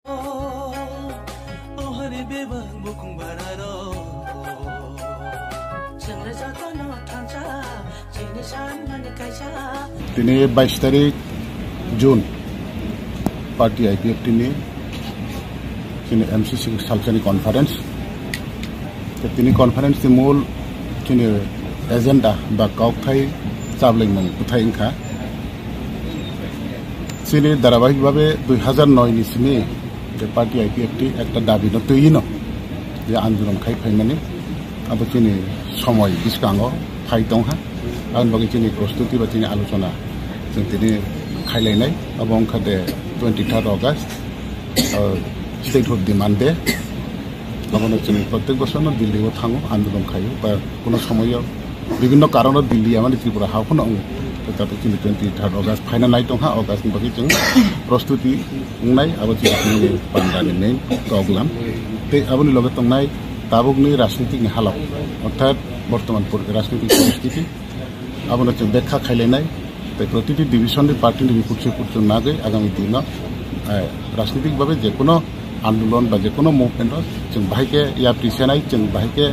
তিনি 22 তারিখ June party IPFT নিয়ে তিনি এমসিসি সালচানি কনফারেন্স তিনি কনফারেন্সनि মূল তিনি এজেন্ডা বা কাউথাই চাবলেंमोन कुथाय इंखा তিনি ধারাবাহিকভাবে 2009 নিসিনি যে পার্টি আইপিএফটি একটা দাবি ন তৈন যে আন্দোলন খাইফাইনানি আবো তিনি সময় বিস্কাঙ্গ ফাই দंहा आं बागै जोंनि प्रस्तुति बा जोंनि आलोचना जों दिनै खायलायनाय এবং খাদে 23 अगस्त स्टेट अफ डिमांड डे আমরা जों प्रत्येक বছর दिल्लीआव थाङो आन्दोलन खायो बा কোনো সময় বিভিন্ন কারণত দিল্লি আমাদের ত্রিপুরা হাফন তাতে जोंनि 23 अगस्त फाइनल नाइट दंहा अगस्तनि बागै जों प्रस्तुति बुंनाय आरो जोंनि बान्दानि मेन प्रब्लेम ते आबोनि लगे तंनाय ताबुकनि राजनीतिनि हालाव अर्थात बर्तमान राजनीतिक परिस्थिति आबोनो जों व्याख्या खायलायनाय प्रतिटी डिविजन पार्टी रिपोर्ट जों नागै आगामी दिन राजनीतिक भावे जेकुनो आन्दोलन बा जेकुनो मुभमेंट जों बाहायके याप्रिसिनाय जों बाहायके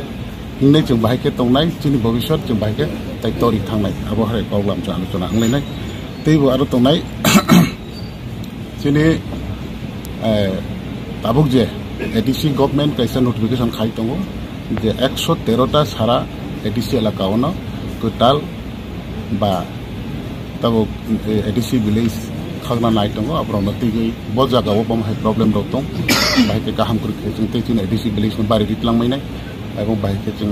हिंनाय जों बाहायके तंनाय जोंनि भबिष्यत जों बाहायके दायित्वरि थांनाय आबहावायारि प्रब्लेम जों आलोचना खालामनाय तेबो आरो तंनाय जोंनि ताबुक जे एडीसी गवर्नमेंट कैसा नोटिफिकेशन खाई दङ जे 113टा सारा एडीसी एलाकावनो टोटाल बा तब एडीसी विलेज खागना नाय दङ आब्रावनो तिगै ब जागाव बमहाय प्रब्लेम दं बाहायके गाहाम करखे जों तेजिन एडीसी विलेज न बारि दितलांमायनाय एबं बाहायके जों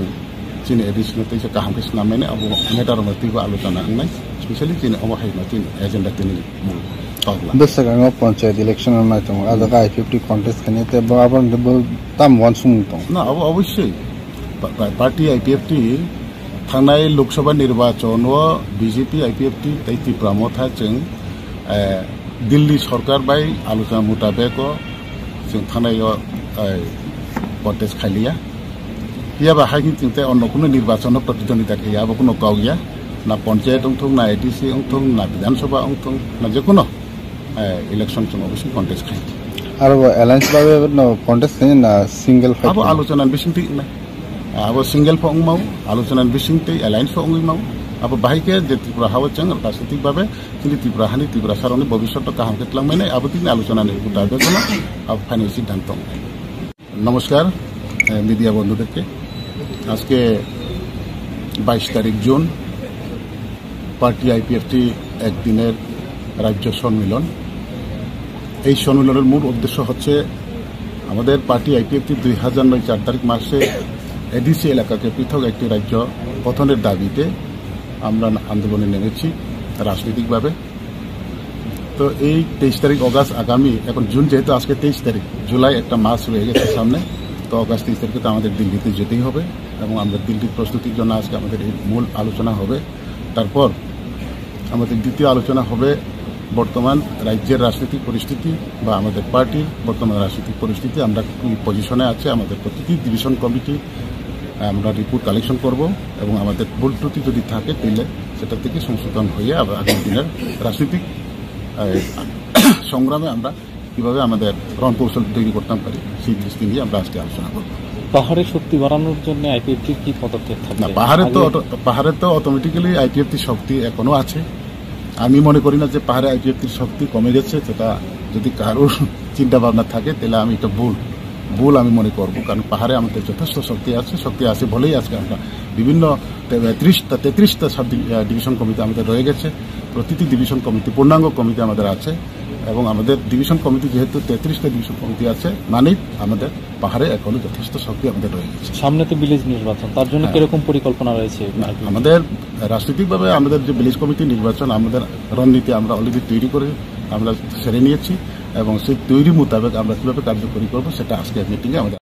जिन एडीसी न तेज गाहाम के नामनाय अब मेटारनो तिगो आलोचना होनाय स्पेशली जिन अबहाय न तिन एजेंडा तिनि बेसगांग पंचायत इलेक्शन में तो आदा आई50 कॉन्टेस्ट खने ते बराबर डबल ताम वन सुम तो ना अब अवश्य पार्टी आईपीएफटी थांनाय लोकसभा निर्वाचन बीजेपी आईपीएफटी तैति प्रमोथा जों दिल्ली सरकार बाय आलोचना मुताबिक जों थांनाय कॉन्टेस्ट खालिया या बाहायनि चिंता अन्य कोनो निर्वाचन प्रतिद्वंदिता गैया अब कोनो कावया ना पंचायत अंथों ना एडीसी अंथों ना विधानसभा अंथों ना जेकुनो इलेक्शन जों अवश्य कॉन्टेस्ट खाय आरो अलायंस बाबे न कॉन्टेस्ट खने ना सिंगल फाइट अब आलोचना बिसिंति ना अब सिंगल फंग माव आलोचना बिसिंति अलायंस फंग माव अब बाहायके जे त्रिपुरा हाव जों राजनीतिक भाबे जोंनि त्रिपुरा हानि त्रिपुरा सारनि भविष्यत गाहाम केतलांमायनाय अब तिनि आलोचना नि उदाबे जों अब फाइनल सिद्धांत नमस्कार मीडिया बंधुदेरके आज के 22 तारीख जून पार्टी आईपीएफटी एक दिनेर राज्य सम्मेलन এই সম্মেলনের মূল উদ্দেশ্য হচ্ছে আমাদের পার্টি আইপিএফটি 2009 4 তারিখ মাসে এডিসি এলাকাকে পৃথক একটি রাজ্য গঠনের দাবিতে আমরা আন্দোলনে নেমেছি রাজনৈতিকভাবে তো এই 23 তারিখ অগাস্ট আগামী এখন জুন যেহেতু আজকে 23 তারিখ জুলাই একটা মাস হয়ে গেছে সামনে তো অগাস্ট 30 তারিখে তো আমাদের দিল্লিতে যেতেই হবে এবং আমরা দিল্লির প্রস্তুতির জন্য আজকে আমাদের এই মূল আলোচনা হবে তারপর আমাদের দ্বিতীয় আলোচনা হবে বর্তমান রাজ্যের রাজনৈতিক পরিস্থিতি বা আমাদের পার্টির বর্তমান রাজনৈতিক পরিস্থিতি আমরা কি পজিশনে আছে আমাদের প্রতিটি ডিভিশন কমিটি আমরা রিপোর্ট কালেকশন করব এবং আমাদের ভুল ত্রুটি যদি থাকে তাহলে সেটা থেকে সংশোধন হয়ে আগামী দিনের রাজনৈতিক সংগ্রামে আমরা কিভাবে আমাদের রণকৌশল তৈরি করতে পারি সেই দৃষ্টি নিয়ে আমরা আজকে আলোচনা করব পাহাড়ে শক্তি বাড়ানোর জন্য আইপিএফটি কি পদক্ষেপ থাকবে না পাহাড়ে তো অটোমেটিক্যালি আইপিএফটি শক্তি এখনো আছে আমি মনে করি না যে পাহাড়ে আইপিএফটির শক্তি কমে গেছে সেটা যদি কারোর চিন্তা ভাবনা থাকে তাহলে আমি এটা ভুল আমি মনে করব কারণ পাহাড়ে আমাদের যথেষ্ট শক্তি আছে বলেই আজকে আমরা বিভিন্ন 33টা সাব ডিভিশন কমিটি আমাদের রয়ে গেছে প্রতিটি ডিভিশন কমিটি পূর্ণাঙ্গ কমিটি আমাদের আছে এবং আমাদের ডিভিশন কমিটি যেহেতু 33টা ডিভিশন কমিটি আছে মানে আমাদের পাহাড়ে এখনো যথেষ্ট শক্তি আমাদের রয়ে গেছে সামনে তো ভিলেজ নির্বাচন তার জন্য কিরকম পরিকল্পনা রয়েছে আমাদের রাজনৈতিকভাবে আমাদের যে ভিলেজ কমিটি নির্বাচন আমাদের রণনীতি আমরা অলরেডি তৈরি করে আমরা সেরে নিয়েছি এবং সেই তৈরি মোতাবেক আমরা কিভাবে কার্যকরী করবো সেটা আজকের মিটিংয়ে আমাদের